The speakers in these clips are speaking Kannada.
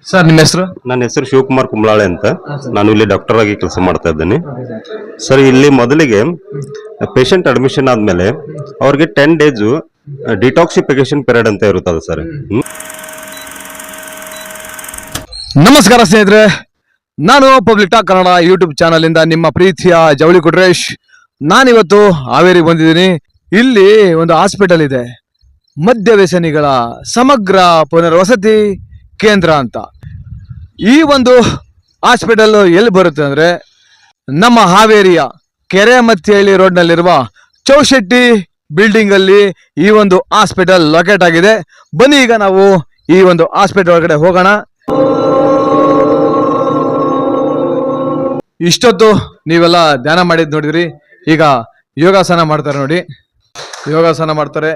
ಸರ್ ನಿಮ್ಮ ಹೆಸರು? ನನ್ನ ಹೆಸರು ಶಿವಕುಮಾರ್ ಕುಂಬಳಾಳೆ ಅಂತ. ನಾನು ಇಲ್ಲಿ ಡಾಕ್ಟರ್ ಆಗಿ ಕೆಲಸ ಮಾಡ್ತಾ ಇದ್ದೇನೆ ಸರ್. ಇಲ್ಲಿ ಮೊದಲಿಗೆ ಪೇಷಂಟ್ ಅಡ್ಮಿಷನ್ ಆದ್ಮೇಲೆ ಅವ್ರಿಗೆ 10 days ಡಿಟಾಕ್ಸಿಫಿಕೇಶನ್ ಪೀರಿಯಡ್ ಅಂತ ಇರುತ್ತದೆ ಸರ್. ನಮಸ್ಕಾರ ಸ್ನೇಹಿತರೆ, ನಾನು public talk Kannada YouTube channel ಇಂದ ನಿಮ್ಮ ಪ್ರೀತಿಯ ಜವಳಿ ಕುಟ್ರೇಶ್. ನಾನಿವತ್ತು ಹಾವೇರಿ ಬಂದಿದ್ದೀನಿ. ಇಲ್ಲಿ ಒಂದು ಹಾಸ್ಪಿಟಲ್ ಇದೆ, ಮದ್ಯ ವ್ಯಸನಿಗಳ ಸಮಗ್ರ ಪುನರ್ವಸತಿ ಕೇಂದ್ರ ಅಂತ. ಈ ಒಂದು ಹಾಸ್ಪಿಟಲ್ ಎಲ್ಲಿ ಬರುತ್ತೆ ಅಂದ್ರೆ ನಮ್ಮ ಹಾವೇರಿಯ ಕೆರೆಮತ್ತಿಹಳ್ಳಿ ರೋಡ್ನಲ್ಲಿರುವ ಚೌಶೆಟ್ಟಿ ಬಿಲ್ಡಿಂಗ್ ಅಲ್ಲಿ ಈ ಒಂದು ಹಾಸ್ಪಿಟಲ್ ಲೊಕೇಟ್ ಆಗಿದೆ. ಬನ್ನಿ ಈಗ ನಾವು ಈ ಒಂದು ಹಾಸ್ಪಿಟಲ್ ಒಳಗಡೆ ಹೋಗೋಣ. ಇಷ್ಟೊತ್ತು ನೀವೆಲ್ಲ ಧ್ಯಾನ ಮಾಡಿದ್ ನೋಡಿದ್ರಿ. ಈಗ ಯೋಗಾಸನ ಮಾಡ್ತಾರೆ ನೋಡಿ, ಯೋಗಾಸನ ಮಾಡ್ತಾರೆ.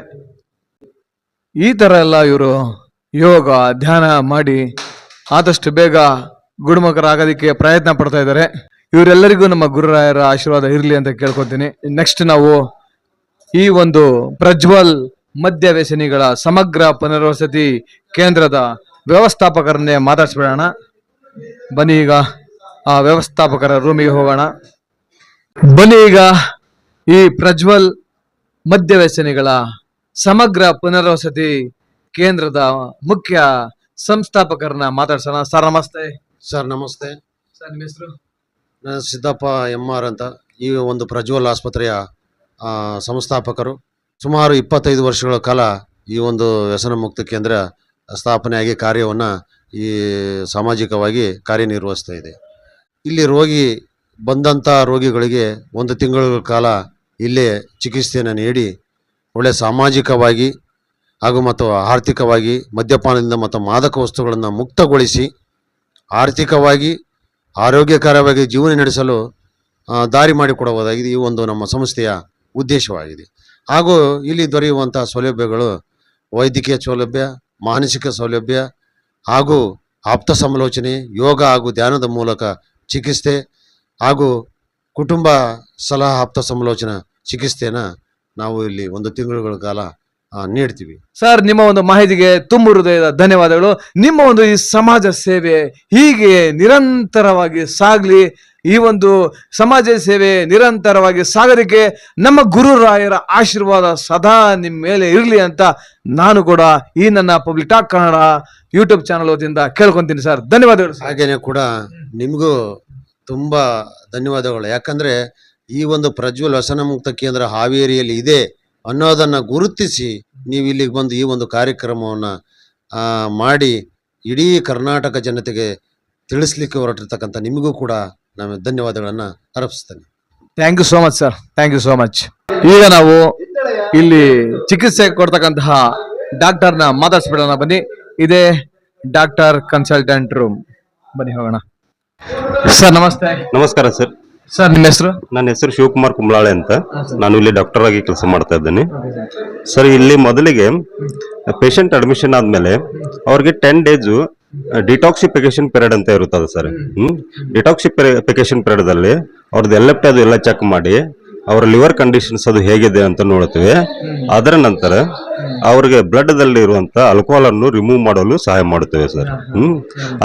ಈ ತರ ಎಲ್ಲ ಇವರು ಯೋಗ ಧ್ಯಾನ ಮಾಡಿ ಆದಷ್ಟು ಬೇಗ ಗುಣಮುಖರಾಗೋದಕ್ಕೆ ಪ್ರಯತ್ನ ಪಡ್ತಾ ಇದ್ದಾರೆ. ಇವರೆಲ್ಲರಿಗೂ ನಮ್ಮ ಗುರುರಾಯರ ಆಶೀರ್ವಾದ ಇರಲಿ ಅಂತ ಕೇಳ್ಕೊತೀನಿ. ನೆಕ್ಸ್ಟ್ ನಾವು ಈ ಒಂದು ಪ್ರಜ್ವಲ್ ಮದ್ಯ ವ್ಯಸನಿಗಳ ಸಮಗ್ರ ಪುನರ್ವಸತಿ ಕೇಂದ್ರದ ವ್ಯವಸ್ಥಾಪಕರನ್ನೇ ಮಾತಾಡ್ಸ್ಬಿಡೋಣ. ಬನ್ನಿ ಈಗ ಆ ವ್ಯವಸ್ಥಾಪಕರ ರೂಮಿಗೆ ಹೋಗೋಣ. ಬನ್ನಿ ಈಗ ಈ ಪ್ರಜ್ವಲ್ ಮದ್ಯ ವ್ಯಸನಿಗಳ ಸಮಗ್ರ ಪುನರ್ವಸತಿ ಕೇಂದ್ರದ ಮುಖ್ಯ ಸಂಸ್ಥಾಪಕರನ್ನ ಮಾತಾಡ್ಸೋಣ. ಸರ್ ನಮಸ್ತೆ. ಸರ್ ನಮಸ್ತೆ. ಸರ್ ನಿಮ್ಮ ಹೆಸರು? ನಾನು ಸಿದ್ದಪ್ಪ MR ಅಂತ. ಈ ಒಂದು ಪ್ರಜ್ವಲ್ ಆಸ್ಪತ್ರೆಯ ಸಂಸ್ಥಾಪಕರು. ಸುಮಾರು 25 ವರ್ಷಗಳ ಕಾಲ ಈ ಒಂದು ವ್ಯಸನ ಮುಕ್ತ ಕೇಂದ್ರ ಸ್ಥಾಪನೆಯಾಗಿ ಕಾರ್ಯವನ್ನು ಈ ಸಾಮಾಜಿಕವಾಗಿ ಕಾರ್ಯನಿರ್ವಹಿಸ್ತಾ ಇದೆ. ಇಲ್ಲಿ ಬಂದಂಥ ರೋಗಿಗಳಿಗೆ 1 ತಿಂಗಳ ಕಾಲ ಇಲ್ಲೇ ಚಿಕಿತ್ಸೆಯನ್ನು ನೀಡಿ ಒಳ್ಳೆಯ ಸಾಮಾಜಿಕವಾಗಿ ಹಾಗೂ ಮತ್ತು ಆರ್ಥಿಕವಾಗಿ ಮದ್ಯಪಾನದಿಂದ ಮತ್ತು ಮಾದಕ ವಸ್ತುಗಳನ್ನು ಮುಕ್ತಗೊಳಿಸಿ ಆರ್ಥಿಕವಾಗಿ ಆರೋಗ್ಯಕರವಾಗಿ ಜೀವನ ನಡೆಸಲು ದಾರಿ ಮಾಡಿಕೊಡುವುದಾಗಿದೆ ಈ ಒಂದು ನಮ್ಮ ಸಂಸ್ಥೆಯ ಉದ್ದೇಶವಾಗಿದೆ. ಹಾಗೂ ಇಲ್ಲಿ ದೊರೆಯುವಂಥ ಸೌಲಭ್ಯಗಳು ವೈದ್ಯಕೀಯ ಸೌಲಭ್ಯ, ಮಾನಸಿಕ ಸೌಲಭ್ಯ ಹಾಗೂ ಆಪ್ತ ಸಮಾಲೋಚನೆ, ಯೋಗ ಹಾಗೂ ಧ್ಯಾನದ ಮೂಲಕ ಚಿಕಿತ್ಸೆ ಹಾಗೂ ಕುಟುಂಬ ಸಲಹಾ ಆಪ್ತ ಸಮಾಲೋಚನಾ ಚಿಕಿತ್ಸೆಯನ್ನು ನಾವು ಇಲ್ಲಿ 1 ತಿಂಗಳ ಕಾಲ ನೀಡ್ತೀವಿ. ಸರ್ ನಿಮ್ಮ ಒಂದು ಮಾಹಿತಿಗೆ ತುಂಬ ಹೃದಯದ ಧನ್ಯವಾದಗಳು. ನಿಮ್ಮ ಒಂದು ಈ ಸಮಾಜ ಸೇವೆ ಹೀಗೆ ನಿರಂತರವಾಗಿ ಸಾಗಲಿ. ಈ ಒಂದು ಸಮಾಜ ಸೇವೆ ನಿರಂತರವಾಗಿ ಸಾಗೋದಕ್ಕೆ ನಮ್ಮ ಗುರುರಾಯರ ಆಶೀರ್ವಾದ ಸದಾ ನಿಮ್ಮ ಮೇಲೆ ಇರಲಿ ಅಂತ ನಾನು ಕೂಡ ಈ ನನ್ನ public talk Kannada YouTube channel ವತಿಯಿಂದ ಕೇಳ್ಕೊಂತೀನಿ ಸರ್. ಧನ್ಯವಾದಗಳು. ಹಾಗೇನೆ ಕೂಡ ನಿಮಗೂ ತುಂಬ ಧನ್ಯವಾದಗಳು. ಯಾಕಂದರೆ ಈ ಒಂದು ಪ್ರಜ್ವಲ್ ವ್ಯಸನ ಮುಕ್ತ ಕೇಂದ್ರ ಹಾವೇರಿಯಲ್ಲಿ ಇದೆ ಅನ್ನೋದನ್ನು ಗುರುತಿಸಿ ನೀವು ಇಲ್ಲಿಗೆ ಬಂದು ಈ ಒಂದು ಕಾರ್ಯಕ್ರಮವನ್ನು ಮಾಡಿ ಇಡೀ ಕರ್ನಾಟಕ ಜನತೆಗೆ ತಿಳಿಸ್ಲಿಕ್ಕೆ ಹೊರಟಿರ್ತಕ್ಕಂಥ ನಿಮಗೂ ಕೂಡ ನಾನು ಧನ್ಯವಾದಗಳನ್ನು ಅರ್ಪಿಸ್ತೇನೆ. Thank you so much sir, thank you so much. ಈಗ ನಾವು ಇಲ್ಲಿ ಚಿಕಿತ್ಸೆ ಕೊಡ್ತಕ್ಕಂತಹ ಡಾಕ್ಟರ್ನ ಮಾತಾಡ್ಸ್ಬಿಡೋಣ. ಬನ್ನಿ, ಇದೇ ಡಾಕ್ಟರ್ ಕನ್ಸಲ್ಟೆಂಟ್ ರೂಮ್. ಬನ್ನಿ ಹೋಗೋಣ. ಸರ್ ನಮಸ್ತೆ. ನಮಸ್ಕಾರ ಸರ್. ಸರ್ ನಿಮ್ಮ ಹೆಸರು? ನನ್ನ ಹೆಸರು ಶಿವಕುಮಾರ್ ಕುಂಬಳಾಳೆ ಅಂತ. ನಾನು ಇಲ್ಲಿ ಡಾಕ್ಟರ್ ಆಗಿ ಕೆಲಸ ಮಾಡ್ತಾ ಇದ್ದೇನೆ ಸರ್. ಇಲ್ಲಿ ಮೊದಲಿಗೆ ಪೇಷಂಟ್ ಅಡ್ಮಿಷನ್ ಆದ್ಮೇಲೆ ಅವ್ರಿಗೆ 10 days ಡಿಟಾಕ್ಸಿಫಿಕೇಶನ್ ಪೀರಿಯಡ್ ಅಂತ ಇರುತ್ತದೆ ಸರ್. ಡಿಟಾಕ್ಸಿಫಿಕೇಶನ್ ಪೀರಿಯಡ್ ಅಲ್ಲಿ ಅವ್ರದ್ದು LFT ಅದು ಎಲ್ಲ ಚೆಕ್ ಮಾಡಿ ಅವ್ರ ಲಿವರ್ ಕಂಡೀಷನ್ಸ್ ಅದು ಹೇಗಿದೆ ಅಂತ ನೋಡ್ತೀವಿ. ಅದರ ನಂತರ ಅವ್ರಿಗೆ ಬ್ಲಡ್ ದಲ್ಲಿ ಇರುವಂತ ಆಲ್ಕೋಹಾಲ್ ಅನ್ನು ರಿಮೂವ್ ಮಾಡಲು ಸಹಾಯ ಮಾಡುತ್ತೇವೆ ಸರ್.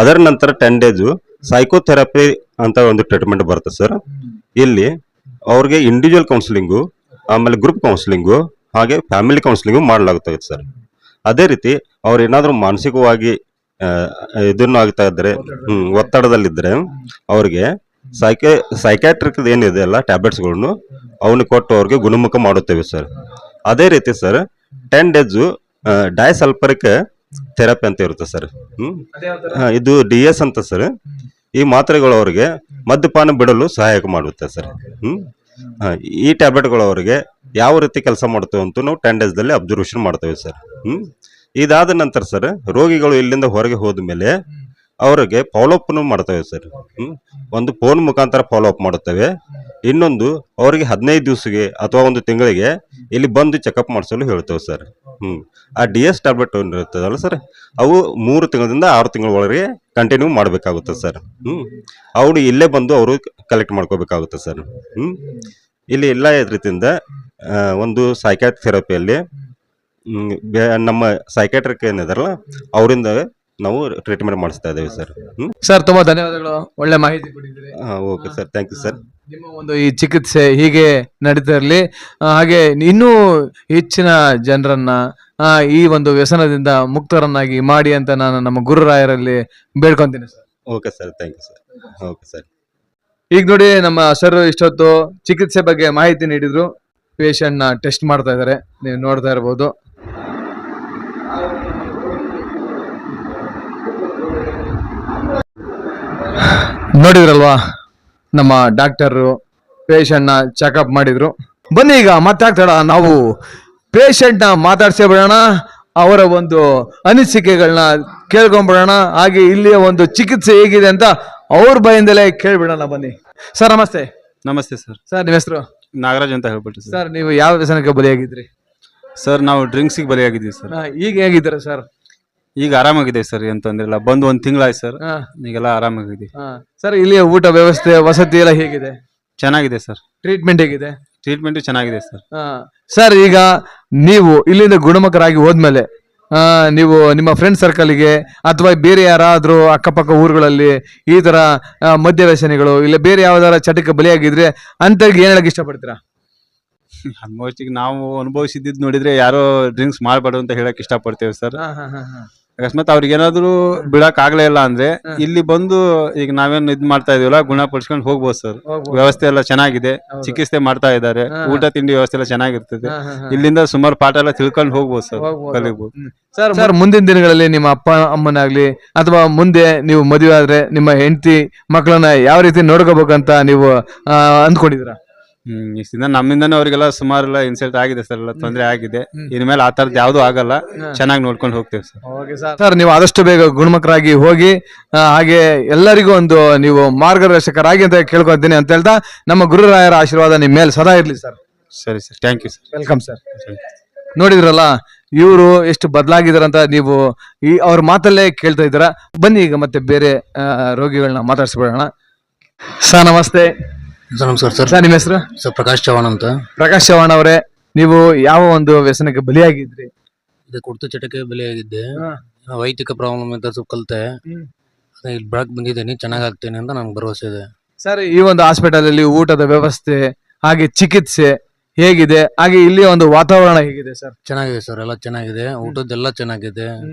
ಅದರ ನಂತರ 10 days ಸೈಕೋಥೆರಪಿ ಅಂತ ಒಂದು ಟ್ರೀಟ್ಮೆಂಟ್ ಬರುತ್ತೆ ಸರ್. ಇಲ್ಲಿ ಅವ್ರಿಗೆ ಇಂಡಿವಿಜುವಲ್ ಕೌನ್ಸಿಲಿಂಗು, ಆಮೇಲೆ ಗ್ರೂಪ್ ಕೌನ್ಸಿಲಿಂಗು, ಹಾಗೆ ಫ್ಯಾಮಿಲಿ ಕೌನ್ಸಿಲಿಂಗು ಮಾಡಲಾಗುತ್ತದೆ ಸರ್. ಅದೇ ರೀತಿ ಅವ್ರು ಏನಾದರೂ ಮಾನಸಿಕವಾಗಿ ಇದನ್ನು ಆಗ್ತಾ ಇದ್ರೆ, ಒತ್ತಡದಲ್ಲಿದ್ರೆ ಅವ್ರಿಗೆ ಸೈಕ್ಯಾಟ್ರಿಕ್ ಏನಿದೆ ಅಲ್ಲ ಟ್ಯಾಬ್ಲೆಟ್ಸ್ಗಳನ್ನು ಅವನ್ನ ಕೊಟ್ಟು ಅವ್ರಿಗೆ ಗುಣಮುಖ ಮಾಡುತ್ತೇವೆ ಸರ್. ಅದೇ ರೀತಿ ಸರ್ 10 days ಡೈಸಲ್ಫರಿಕ್ ಥೆರಪಿ ಅಂತ ಇರುತ್ತೆ ಸರ್. ಇದು DS ಅಂತ ಸರ್. ಈ ಮಾತ್ರೆಗಳು ಅವರಿಗೆ ಮದ್ಯಪಾನ ಬಿಡಲು ಸಹಾಯಕ ಮಾಡುತ್ತೆ ಸರ್. ಈ ಟ್ಯಾಬ್ಲೆಟ್ಗಳು ಅವರಿಗೆ ಯಾವ ರೀತಿ ಕೆಲಸ ಮಾಡುತ್ತೇವೆ ಅಂತ ನಾವು 10 days ಅಬ್ಸರ್ವೇಷನ್ ಮಾಡ್ತೇವೆ ಸರ್. ಇದಾದ ನಂತರ ಸರ್ ರೋಗಿಗಳು ಇಲ್ಲಿಂದ ಹೊರಗೆ ಹೋದ ಮೇಲೆ ಅವರಿಗೆ ಫಾಲೋಅಪ್ ಮಾಡ್ತೇವೆ ಸರ್. ಒಂದು ಫೋನ್ ಮುಖಾಂತರ ಫಾಲೋಅಪ್ ಮಾಡುತ್ತೇವೆ. ಇನ್ನೊಂದು ಅವರಿಗೆ 15 ದಿವಸಕ್ಕೆ ಅಥವಾ 1 ತಿಂಗಳಿಗೆ ಇಲ್ಲಿ ಬಂದು ಚೆಕಪ್ ಮಾಡಿಸಲು ಹೇಳ್ತೇವೆ ಸರ್. ಆ DS ಟ್ಯಾಬ್ಲೆಟ್ ಇರ್ತದಲ್ಲ ಸರ್, ಅವು 3 ತಿಂಗಳಿಂದ 6 ತಿಂಗಳ ಒಳಗೆ ಕಂಟಿನ್ಯೂ ಮಾಡಬೇಕಾಗುತ್ತೆ ಸರ್. ಅವ್ರು ಇಲ್ಲೇ ಬಂದು ಅವರು ಕಲೆಕ್ಟ್ ಮಾಡ್ಕೋಬೇಕಾಗುತ್ತೆ ಸರ್. ಇಲ್ಲಿ ಎಲ್ಲ ರೀತಿಯಿಂದ ಒಂದು ಸೈಕ್ಯಾಟ್ರಿಕ್ ಥೆರಪಿಯಲ್ಲಿ ನಮ್ಮ ಸೈಕ್ಯಾಟ್ರಿಕ್ ಏನಿದಾರಲ್ಲ ಅವರಿಂದ ನಾವು ಟ್ರೀಟ್ಮೆಂಟ್ ಮಾಡಿಸ್ತಾ ಇದ್ದೇವೆ ಸರ್. ಸರ್ ತುಂಬಾ ಧನ್ಯವಾದಗಳು, ಒಳ್ಳೆ ಮಾಹಿತಿ ಕೊಟ್ಟಿದ್ದೀರಿ. Okay sir, thank you sir. ನಿಮ್ಮ ಒಂದು ಈ ಚಿಕಿತ್ಸೆ ಹೀಗೆ ನಡೀತಾ ಇರಲಿ, ಹಾಗೆ ಇನ್ನೂ ಹೆಚ್ಚಿನ ಜನರನ್ನ ಈ ಒಂದು ವ್ಯಸನದಿಂದ ಮುಕ್ತರನ್ನಾಗಿ ಮಾಡಿ ಅಂತ ನಾನು ನಮ್ಮ ಗುರುರಾಯರಲ್ಲಿ ಬೇಡ್ಕೊಂತೀನಿ sir. Okay sir, thank you sir. Okay sir. ಈಗ ನೋಡಿ, ನಮ್ಮ ಸರ್ ಇಷ್ಟೊತ್ತು ಚಿಕಿತ್ಸೆ ಬಗ್ಗೆ ಮಾಹಿತಿ ನೀಡಿದ್ರು. ಪೇಷಂಟ್ ನ ಟೆಸ್ಟ್ ಮಾಡ್ತಾ ಇದ್ದಾರೆ, ನೀವು ನೋಡ್ತಾ ಇರಬಹುದು. ನೋಡಿದ್ರಲ್ವಾ, ನಮ್ಮ ಡಾಕ್ಟರು ಪೇಷಂಟ್ ನ ಚೆಕಪ್ ಮಾಡಿದ್ರು. ಬನ್ನಿ ಈಗ ಮತ್ತೆ ತಡ ನಾವು ಪೇಷಂಟ್ ನ ಮಾತಾಡ್ಸೇಬಿಡೋಣ, ಅವರ ಒಂದು ಅನಿಸಿಕೆಗಳನ್ನ ಕೇಳ್ಕೊಂಡ್ಬಿಡೋಣ, ಹಾಗೆ ಇಲ್ಲಿಯ ಒಂದು ಚಿಕಿತ್ಸೆ ಹೇಗಿದೆ ಅಂತ ಅವ್ರ ಬಾಯಿಂದಲೇ ಕೇಳ್ಬಿಡೋಣ. ಬನ್ನಿ ಸರ್, ನಮಸ್ತೆ. ನಮಸ್ತೆ ಸರ್. ಸರ್ ನಿಮ್ಮ ಹೆಸರು? ನಾಗರಾಜ್ ಅಂತ ಹೇಳ್ಬಿಟ್ಟು ಸರ್. ಸರ್ ನೀವು ಯಾವ ವ್ಯಸನಕ್ಕೆ ಬಲಿಯಾಗಿದ್ರಿ? ಸರ್ ನಾವು ಡ್ರಿಂಕ್ಸಿಗೆ ಬಲಿಯಾಗಿದ್ದೀವಿ ಸರ್. ಈಗ ಹೇಗಿದ್ದಾರೆ ಸರ್? ಈಗ ಆರಾಮಾಗಿದೆ ಸರ್, ಏನ್ ತೊಂದ್ರೆ ಇಲ್ಲ. ಬಂದು 1 ತಿಂಗಳಾಯ್ತು ಸರ್, ಈಗೆಲ್ಲ ಆರಾಮಾಗಿದೆ. ಸರ್ ಇಲ್ಲಿಯ ಊಟ ವ್ಯವಸ್ಥೆ ವಸತಿ ಎಲ್ಲ ಹೇಗಿದೆ? ಚೆನ್ನಾಗಿದೆ ಸರ್. ಟ್ರೀಟ್ಮೆಂಟ್ ಹೇಗಿದೆ? ಟ್ರೀಟ್ಮೆಂಟ್ ಚೆನ್ನಾಗಿದೆ ಸರ್. ಸರ್ ಈಗ ನೀವು ಇಲ್ಲಿಂದ ಗುಣಮುಖರಾಗಿ ಹೋದ್ಮೇಲೆ ನೀವು ನಿಮ್ಮ ಫ್ರೆಂಡ್ ಸರ್ಕಲ್ಗೆ ಅಥವಾ ಬೇರೆ ಯಾರಾದ್ರೂ ಅಕ್ಕಪಕ್ಕ ಊರುಗಳಲ್ಲಿ ಈ ತರ ಮದ್ಯ ವ್ಯಸನಿಗಳು ಇಲ್ಲ ಬೇರೆ ಯಾವ್ದಾರ ಚಟಕ್ಕೆ ಬಲಿಯಾಗಿದ್ರೆ ಅಂತವ್ರಿಗೆ ಏನ್ ಹೇಳಕ್ ಇಷ್ಟಪಡ್ತೀರಾ? ಆಲ್ಮೋಸ್ಟ್ ಈಗ ನಾವು ಅನುಭವಿಸಿದ್ದು ನೋಡಿದ್ರೆ ಯಾರೋ ಡ್ರಿಂಕ್ಸ್ ಮಾಡಬಾರ್ದು ಅಂತ ಹೇಳಕ್ ಇಷ್ಟಪಡ್ತೇವೆ ಸರ್. ಅಕಸ್ಮಾತ್ ಅವ್ರಿಗೆ ಏನಾದ್ರು ಬಿಡಕ್ ಆಗ್ಲೇ ಇಲ್ಲ ಅಂದ್ರೆ ಇಲ್ಲಿ ಬಂದು ಈಗ ನಾವೇನು ಇದ್ ಮಾಡ್ತಾ ಇದೀವಲ್ಲ, ಗುಣಪಡಿಸ್ಕೊಂಡು ಹೋಗ್ಬೋದು ಸರ್. ವ್ಯವಸ್ಥೆ ಎಲ್ಲ ಚೆನ್ನಾಗಿದೆ, ಚಿಕಿತ್ಸೆ ಮಾಡ್ತಾ ಇದ್ದಾರೆ, ಊಟ ತಿಂಡಿ ವ್ಯವಸ್ಥೆ ಎಲ್ಲ ಚೆನ್ನಾಗಿರ್ತದೆ. ಇಲ್ಲಿಂದ ಸುಮಾರು ಪಾಠ ಎಲ್ಲ ತಿಳ್ಕೊಂಡು ಹೋಗ್ಬೋದು ಸರ್, ಕಲಿಬಹುದು. ಸರ್ ಮುಂದಿನ ದಿನಗಳಲ್ಲಿ ನಿಮ್ಮ ಅಪ್ಪ ಅಮ್ಮನಾಗ್ಲಿ ಅಥವಾ ಮುಂದೆ ನೀವು ಮದುವೆ ಆದ್ರೆ ನಿಮ್ಮ ಹೆಂಡತಿ ಮಕ್ಕಳನ್ನ ಯಾವ ರೀತಿ ನೋಡ್ಕೋಬೇಕಂತ ನೀವು ಅಂದ್ಕೊಂಡಿದ್ದೀರಾ? ಇಷ್ಟಿಂದ ನಮ್ಮಿಂದಾನೆ ಅವ್ರಿಗೆಲ್ಲ ಸುಮಾರೆಲ್ಲ ಇನ್ಸಲ್ಟ್ ಆಗಿದೆ ಸರ್, ಎಲ್ಲ ತೊಂದರೆ ಆಗಿದೆ. ಇನ್ಮೇಲೆ ಆ ತರದ್ ಯಾವ್ದು ಆಗಲ್ಲ, ಚೆನ್ನಾಗಿ ನೋಡ್ಕೊಂಡು ಹೋಗ್ತೇವೆ ಸರ್. ಸರ್ ನೀವು ಆದಷ್ಟು ಬೇಗ ಗುಣಮುಖರಾಗಿ ಹೋಗಿ, ಹಾಗೆ ಎಲ್ಲರಿಗೂ ಒಂದು ನೀವು ಮಾರ್ಗದರ್ಶಕರಾಗಿ ಅಂತ ಕೇಳ್ಕೊತೀನಿ ಅಂತ ಹೇಳ್ತಾ ನಮ್ಮ ಗುರುರಾಯರ ಆಶೀರ್ವಾದ ನಿಮ್ಮ ಮೇಲೆ ಸದಾ ಇರ್ಲಿ ಸರ್. ಸರಿ sir, thank you sir. Welcome sir. ನೋಡಿದ್ರಲ್ಲ, ಇವರು ಎಷ್ಟು ಬದಲಾಗಿದಾರಂತ ನೀವು ಅವ್ರ ಮಾತಲ್ಲೇ ಕೇಳ್ತಾ ಇದ್ದೀರಾ. ಬನ್ನಿ ಈಗ ಮತ್ತೆ ಬೇರೆ ರೋಗಿಗಳನ್ನ ಮಾತಾಡ್ಸ್ಬಿಡೋಣ. ಸರ್ ನಮಸ್ತೆ. ನಮಸ್ಕಾರ ಸರ್. ಸರ್ ನಿಮ್ಮ ಹೆಸರು? ಸರ್ ಪ್ರಕಾಶ್ ಚವಾಣ್ ಅಂತ. ಪ್ರಕಾಶ್ ಚವಾಣ್ ಅವರೇ, ನೀವು ಯಾವ ಒಂದು ವ್ಯಸನಕ್ಕೆ ಬಲಿಯಾಗಿದ್ರಿ? ಇದು ಕುಡ್ತು ಚಟಕ್ಕೆ ಬಲಿಯಾಗಿದ್ದೆ. ವೈದ್ಯಕ ಪ್ರಾಬ್ಲಮ್ ಅಂತ ಸ್ವಲ್ಪ ಕಲಿತೆ, ಇಲ್ಲಿ ಬೆಳಕ್ ಬಂದಿದ್ದೇನೆ, ಚೆನ್ನಾಗಾಗ್ತೇನೆ ಅಂತ ನಂಗೆ ಭರವಸೆ ಇದೆ. ಸರ್ ಈ ಒಂದು ಹಾಸ್ಪಿಟಲ್ ಅಲ್ಲಿ ಊಟದ ವ್ಯವಸ್ಥೆ ಹಾಗೆ ಚಿಕಿತ್ಸೆ ಹೇಗಿದೆ, ಹಾಗೆ ಇಲ್ಲಿ ಒಂದು ವಾತಾವರಣ ಹೇಗಿದೆ ಸರ್? ಚೆನ್ನಾಗಿದೆ ಸರ್, ಎಲ್ಲ ಚೆನ್ನಾಗಿದೆ. ಊಟದ್ದೆಲ್ಲ ಚೆನ್ನಾಗಿದೆ.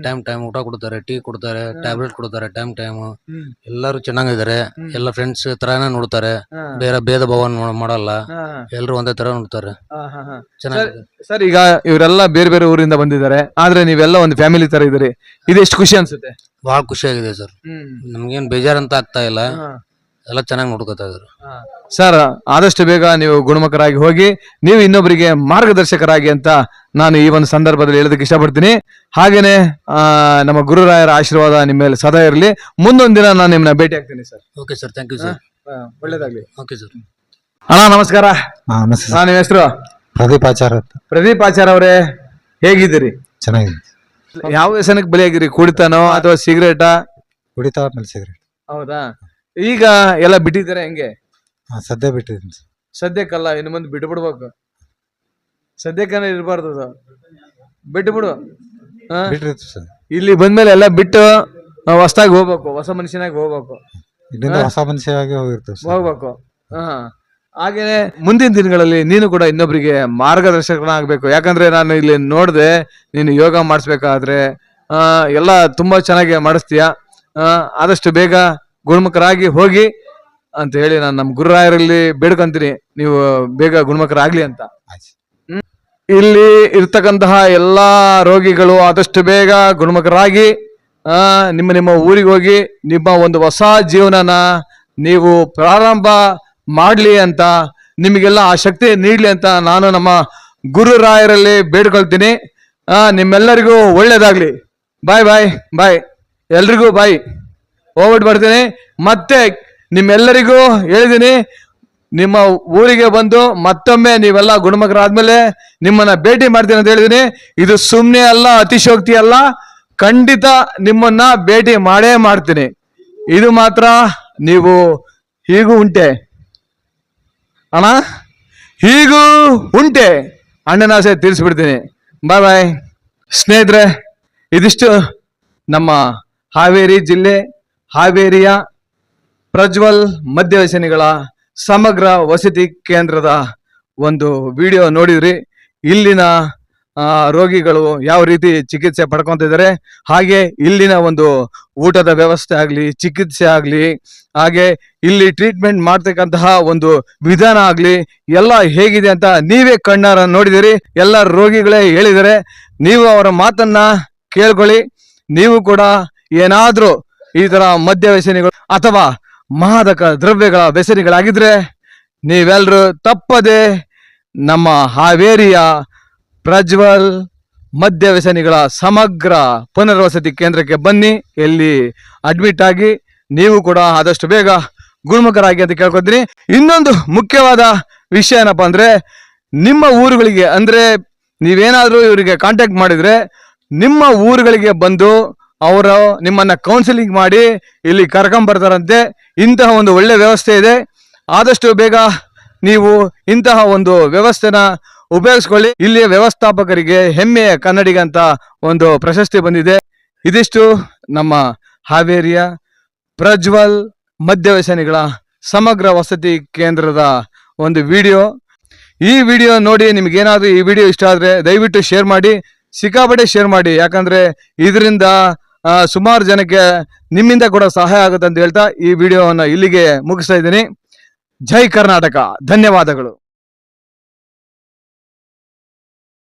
ಟೈಮ್ ಊಟ ಕೊಡ್ತಾರೆ, ಟೀ ಕೊಡ್ತಾರೆ, ಟ್ಯಾಬ್ಲೆಟ್ ಕೊಡ್ತಾರೆ ಟೈಮ್. ಎಲ್ಲರೂ ಚೆನ್ನಾಗಿದ್ದಾರೆ. ಎಲ್ಲ ಫ್ರೆಂಡ್ಸ್ ತರಾನೇ ನೋಡ್ತಾರೆ, ಬೇರೆ ಭೇದ ಭಾವ ಮಾಡಲ್ಲ, ಎಲ್ರು ಒಂದೇ ತರ ನೋಡ್ತಾರೆ. ಚೆನ್ನಾಗಿದೆ ಸರ್. ಈಗ ಇವರೆಲ್ಲ ಬೇರೆ ಬೇರೆ ಊರಿಂದ ಬಂದಿದ್ದಾರೆ, ಆದ್ರೆ ನೀವೆಲ್ಲ ಒಂದು ಫ್ಯಾಮಿಲಿ ತರ ಇದ್ದೀರಿ, ಇದು ಎಷ್ಟು ಖುಷಿ ಅನ್ಸುತ್ತೆ? ಬಹಳ ಖುಷಿಯಾಗಿದೆ ಸರ್. ನಮ್ಗೇನ್ ಬೇಜಾರಂತ ಆಗ್ತಾ ಇಲ್ಲ, ಎಲ್ಲ ಚೆನ್ನಾಗಿ ನೋಡ್ಕೊತಾ ಇದ್ರು. ಸರ್ ಆದಷ್ಟು ಬೇಗ ನೀವು ಗುಣಮುಖರಾಗಿ ಹೋಗಿ, ನೀವು ಇನ್ನೊಬ್ಬರಿಗೆ ಮಾರ್ಗದರ್ಶಕರಾಗಿ ಅಂತ ನಾನು ಈ ಒಂದು ಸಂದರ್ಭದಲ್ಲಿ ಹೇಳೋದಕ್ಕೆ ಇಷ್ಟಪಡ್ತೀನಿ. ಹಾಗೇನೆ ನಮ್ಮ ಗುರುರಾಯರ ಆಶೀರ್ವಾದ ನಿಮ್ಮ ಮೇಲೆ ಸದಾ ಇರಲಿ. ಮುಂದೊಂದು ದಿನ ನಾನು ನಿಮ್ಮನ್ನ ಭೇಟಿ ಆಗ್ತೀನಿ sir. Okay sir, thank you sir. ಒಳ್ಳೇದಾಗ್ಲಿ. Okay sir. ಅಣ್ಣ ನಮಸ್ಕಾರ. ನಿಮ್ಮ ಹೆಸರು? ಪ್ರದೀಪ್ ಆಚಾರ. ಪ್ರದೀಪ್ ಆಚಾರ ಅವರೇ, ಹೇಗಿದ್ದೀರಿ? ಚೆನ್ನಾಗಿದೆ. ಯಾವ ವ್ಯಸನಕ್ಕೆ ಬಲಿಯಾಗಿರಿ? ಕುಡಿತಾನೋ ಅಥವಾ ಸಿಗರೇಟಾ? ಕುಡಿತಾ ಆದ್ಮೇಲೆ ಸಿಗರೇಟ್. ಹೌದಾ? ಈಗ ಎಲ್ಲ ಬಿಟ್ಟಿದ್ದಾರೆ ಹೆಂಗೆ? ಸದ್ಯ ಬಿಟ್ಟಿದ್ದೀನಿ. ಸದ್ಯಕ್ಕಲ್ಲ, ಇನ್ನು ಮುಂದೆ ಬಿಟ್ಟು ಬಿಡ್ಬೇಕು. ಸದ್ಯಕ್ಕನೇ ಇರಬಾರ್ದು, ಬಿಟ್ಟು ಬಿಡು. ಇಲ್ಲಿ ಬಂದ್ಮೇಲೆ ಎಲ್ಲ ಬಿಟ್ಟು ಹೊಸದಾಗಿ ಹೋಗ್ಬೇಕು, ಹೊಸ ಮನುಷ್ಯನಾಗಿ ಹೋಗ್ಬೇಕು, ಇಲ್ಲಿಂದ ಹೊಸ ಮನುಷ್ಯವಾಗಿ ಹೋಗ್ಬೇಕು. ಹಾಗೇನೆ ಮುಂದಿನ ದಿನಗಳಲ್ಲಿ ನೀನು ಕೂಡ ಇನ್ನೊಬ್ರಿಗೆ ಮಾರ್ಗದರ್ಶಕನಾಗ್ಬೇಕು. ಯಾಕಂದ್ರೆ ನಾನು ಇಲ್ಲಿ ನೋಡ್ದೆ, ನೀನು ಯೋಗ ಮಾಡಿಸ್ಬೇಕಾದ್ರೆ ಎಲ್ಲ ತುಂಬಾ ಚೆನ್ನಾಗಿ ಮಾಡಿಸ್ತೀಯ. ಆದಷ್ಟು ಬೇಗ ಗುಣಮುಖರಾಗಿ ಹೋಗಿ ಅಂತ ಹೇಳಿ ನಾನು ನಮ್ಮ ಗುರುರಾಯರಲ್ಲಿ ಬೇಡ್ಕೊಂತೀನಿ, ನೀವು ಬೇಗ ಗುಣಮುಖರಾಗ್ಲಿ ಅಂತ. ಇಲ್ಲಿ ಇರ್ತಕ್ಕಂತಹ ಎಲ್ಲಾ ರೋಗಿಗಳು ಆದಷ್ಟು ಬೇಗ ಗುಣಮುಖರಾಗಿ ನಿಮ್ಮ ಊರಿಗೆ ಹೋಗಿ ನಿಮ್ಮ ಒಂದು ಹೊಸ ಜೀವನನ ನೀವು ಪ್ರಾರಂಭ ಮಾಡ್ಲಿ ಅಂತ, ನಿಮಗೆಲ್ಲ ಆ ಶಕ್ತಿ ನೀಡ್ಲಿ ಅಂತ ನಾನು ನಮ್ಮ ಗುರುರಾಯರಲ್ಲಿ ಬೇಡ್ಕೊಳ್ತೀನಿ. ನಿಮ್ಮೆಲ್ಲರಿಗೂ ಒಳ್ಳೇದಾಗ್ಲಿ. ಬಾಯ್ ಬಾಯ್ ಬಾಯ್, ಎಲ್ರಿಗೂ ಬಾಯ್. ಹೋಗ್ಬಿಟ್ಟು ಬರ್ತೀನಿ. ಮತ್ತೆ ನಿಮ್ಮೆಲ್ಲರಿಗೂ ಹೇಳಿದೀನಿ, ನಿಮ್ಮ ಊರಿಗೆ ಬಂದು ಮತ್ತೊಮ್ಮೆ ನೀವೆಲ್ಲ ಗುಣಮುಖರಾದ್ಮೇಲೆ ನಿಮ್ಮನ್ನ ಭೇಟಿ ಮಾಡ್ತೀನಿ ಅಂತ ಹೇಳಿದೀನಿ. ಇದು ಸುಮ್ಮನೆ ಅಲ್ಲ, ಅತಿಶೋಕ್ತಿ ಅಲ್ಲ, ಖಂಡಿತ ನಿಮ್ಮನ್ನ ಭೇಟಿ ಮಾಡೇ ಮಾಡ್ತೀನಿ. ಇದು ಮಾತ್ರ ನೀವು ಹೀಗೂ ಉಂಟೆ ಅಣ್ಣ, ಹೀಗೂ ಉಂಟೆ, ಅಣ್ಣನ ಆಸೆ ತೀರಿಸ್ಬಿಡ್ತೀನಿ. ಬಾಯ್ ಬಾಯ್ ಸ್ನೇಹಿತರೆ. ಇದಿಷ್ಟು ನಮ್ಮ ಹಾವೇರಿ ಜಿಲ್ಲೆ ಹಾವೇರಿಯ ಪ್ರಜ್ವಲ್ ಮದ್ಯವ್ಯಸನಿಗಳ ಸಮಗ್ರ ವಸತಿ ಕೇಂದ್ರದ ಒಂದು ವಿಡಿಯೋ ನೋಡಿದ್ರಿ. ಇಲ್ಲಿನ ರೋಗಿಗಳು ಯಾವ ರೀತಿ ಚಿಕಿತ್ಸೆ ಪಡ್ಕೊಂತಿದ್ದಾರೆ, ಹಾಗೆ ಇಲ್ಲಿನ ಒಂದು ಊಟದ ವ್ಯವಸ್ಥೆ ಆಗ್ಲಿ, ಚಿಕಿತ್ಸೆ ಆಗ್ಲಿ, ಹಾಗೆ ಇಲ್ಲಿ ಟ್ರೀಟ್ಮೆಂಟ್ ಮಾಡ್ತಕ್ಕಂತಹ ಒಂದು ವಿಧಾನ ಆಗ್ಲಿ ಎಲ್ಲ ಹೇಗಿದೆ ಅಂತ ನೀವೇ ಕಣ್ಣಾರ ನೋಡಿದಿರಿ. ಎಲ್ಲ ರೋಗಿಗಳೇ ಹೇಳಿದರೆ ನೀವು ಅವರ ಮಾತನ್ನ ಕೇಳ್ಕೊಳ್ಳಿ. ನೀವು ಕೂಡ ಏನಾದ್ರೂ ಈ ತರ ಮದ್ಯ ವ್ಯಸನಿಗಳು ಅಥವಾ ಮಾದಕ ದ್ರವ್ಯಗಳ ವ್ಯಸನಿಗಳಾಗಿದ್ರೆ ನೀವೆಲ್ಲರೂ ತಪ್ಪದೆ ನಮ್ಮ ಹಾವೇರಿಯ ಪ್ರಜ್ವಲ್ ಮದ್ಯ ವ್ಯಸನಿಗಳ ಸಮಗ್ರ ಪುನರ್ವಸತಿ ಕೇಂದ್ರಕ್ಕೆ ಬನ್ನಿ. ಇಲ್ಲಿ ಅಡ್ಮಿಟ್ ಆಗಿ ನೀವು ಕೂಡ ಆದಷ್ಟು ಬೇಗ ಗುಣಮುಖರಾಗಿ ಅಂತ ಕೇಳ್ಕೊತೀನಿ. ಇನ್ನೊಂದು ಮುಖ್ಯವಾದ ವಿಷಯ ಏನಪ್ಪಾ ಅಂದ್ರೆ, ನಿಮ್ಮ ಊರುಗಳಿಗೆ ಅಂದ್ರೆ ನೀವೇನಾದ್ರೂ ಇವರಿಗೆ ಕಾಂಟ್ಯಾಕ್ಟ್ ಮಾಡಿದ್ರೆ ನಿಮ್ಮ ಊರುಗಳಿಗೆ ಬಂದು ಅವರು ನಿಮ್ಮನ್ನ ಕೌನ್ಸಿಲಿಂಗ್ ಮಾಡಿ ಇಲ್ಲಿ ಕರ್ಕೊಂಬರ್ತಾರಂತೆ. ಇಂತಹ ಒಂದು ಒಳ್ಳೆ ವ್ಯವಸ್ಥೆ ಇದೆ. ಆದಷ್ಟು ಬೇಗ ನೀವು ಇಂತಹ ಒಂದು ವ್ಯವಸ್ಥೆನ ಉಪಯೋಗಿಸ್ಕೊಳ್ಳಿ. ಇಲ್ಲಿಯ ವ್ಯವಸ್ಥಾಪಕರಿಗೆ ಹೆಮ್ಮೆಯ ಕನ್ನಡಿಗ ಅಂತ ಒಂದು ಪ್ರಶಸ್ತಿ ಬಂದಿದೆ. ಇದಿಷ್ಟು ನಮ್ಮ ಹಾವೇರಿಯ ಪ್ರಜ್ವಲ್ ಮದ್ಯ ವ್ಯಸನಿಗಳ ಸಮಗ್ರ ವಸತಿ ಕೇಂದ್ರದ ಒಂದು ವಿಡಿಯೋ. ಈ ವಿಡಿಯೋ ನೋಡಿ ನಿಮ್ಗೇನಾದ್ರೂ ಈ ವಿಡಿಯೋ ಇಷ್ಟ ಆದ್ರೆ ದಯವಿಟ್ಟು ಶೇರ್ ಮಾಡಿ, ಸಿಕ್ಕಾಪಟ್ಟೆ ಶೇರ್ ಮಾಡಿ. ಯಾಕಂದ್ರೆ ಇದರಿಂದ ಸುಮಾರು ಜನಕ್ಕೆ ನಿಮ್ಮಿಂದ ಕೂಡ ಸಹಾಯ ಆಗುತ್ತೆ ಅಂತ ಹೇಳ್ತಾ ಈ ವಿಡಿಯೋವನ್ನು ಇಲ್ಲಿಗೆ ಮುಗಿಸ್ತಾ ಇದ್ದೀನಿ. ಜೈ ಕರ್ನಾಟಕ. ಧನ್ಯವಾದಗಳು.